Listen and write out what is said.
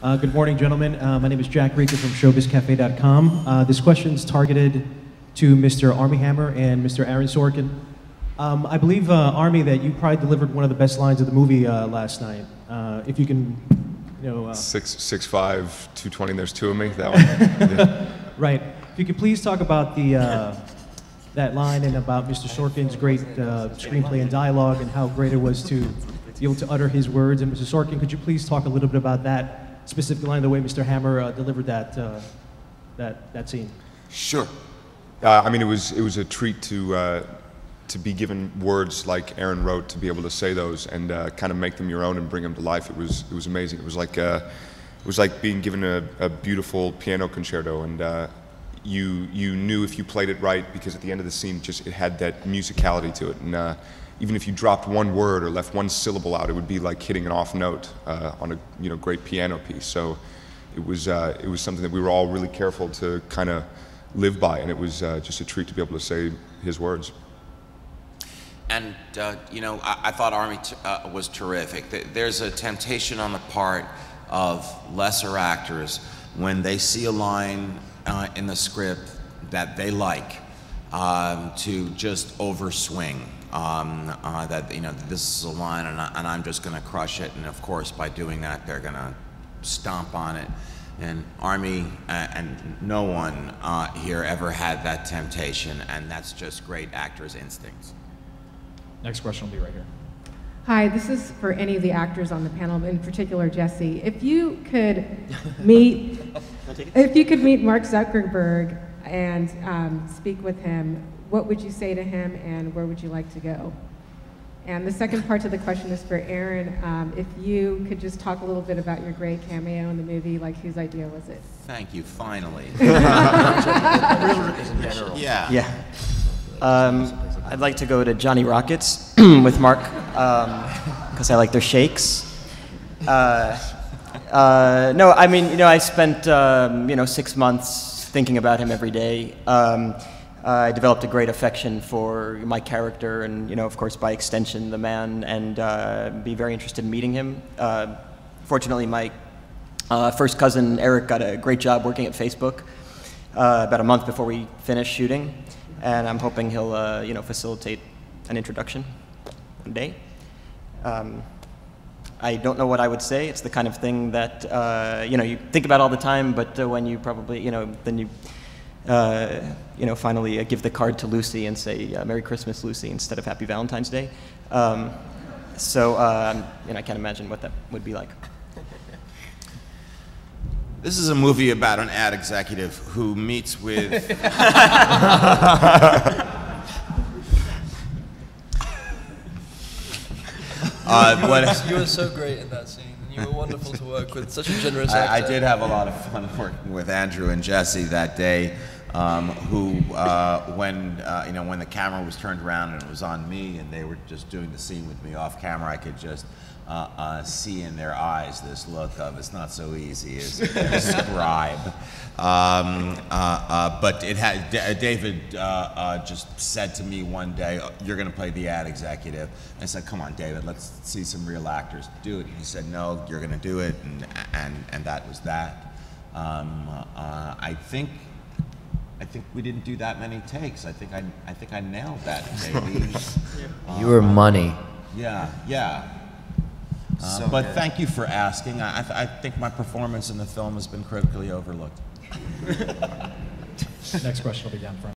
Good morning, gentlemen. My name is Jack Rieker from ShowbizCafe.com. This question is targeted to Mr. Armie Hammer and Mr. Aaron Sorkin. I believe, Armie, that you probably delivered one of the best lines of the movie last night. If you can, you know... 6'5", 220, there's two of me, that one. Yeah. Right. If you could please talk about the that line and about Mr. Sorkin's great screenplay and dialogue and how great it was to be able to utter his words. And Mr. Sorkin, could you please talk a little bit about that specific line, the way Mr. Hammer delivered that scene? Sure. I mean, it was a treat to be given words like Aaron wrote, to be able to say those and kind of make them your own and bring them to life. It was amazing. It was like being given a beautiful piano concerto, and you knew if you played it right, because at the end of the scene, it had that musicality to it. And even if you dropped one word or left one syllable out, it would be like hitting an off note on a great piano piece. So it was something that we were all really careful to kind of live by, and it was just a treat to be able to say his words. And I thought Armie was terrific. There's a temptation on the part of lesser actors when they see a line in the script that they like to just overswing. That this is a line and I'm just going to crush it, and of course by doing that they're going to stomp on it. And Armie and no one here ever had that temptation, and that's just great actors' instincts. Next question will be right here. Hi, this is for any of the actors on the panel, in particular Jesse. If you could meet Mark Zuckerberg and speak with him, what would you say to him, and where would you like to go? And the second part to the question is for Aaron. If you could just talk a little bit about your great cameo in the movie, like whose idea was it? Thank you, finally. Yeah. Yeah. I'd like to go to Johnny Rockets with Mark, because I like their shakes. No, I mean, I spent 6 months thinking about him every day. I developed a great affection for my character and, of course, by extension, the man, and be very interested in meeting him. Fortunately, my first cousin, Eric, got a great job working at Facebook about a month before we finished shooting, and I'm hoping he'll, facilitate an introduction one day. I don't know what I would say. It's the kind of thing that, you think about all the time, but when you probably, then you finally give the card to Lucy and say, Merry Christmas, Lucy, instead of Happy Valentine's Day. I can't imagine what that would be like. This is a movie about an ad executive who meets with... You were so great in that scene. You were wonderful to work with. Such a generous actor. I did have a lot of fun working with Andrew and Jesse that day. When the camera was turned around and it was on me and they were just doing the scene with me off camera, I could just see in their eyes this look of it's not so easy as to describe. But it had David just said to me one day, "You're going to play the ad executive." I said, "Come on, David, let's see some real actors do it." And he said, "No, you're going to do it," and that was that. I think we didn't do that many takes. I think I nailed that, baby. You were money. Yeah. But thank you for asking. I think my performance in the film has been critically overlooked. Next question will be down front.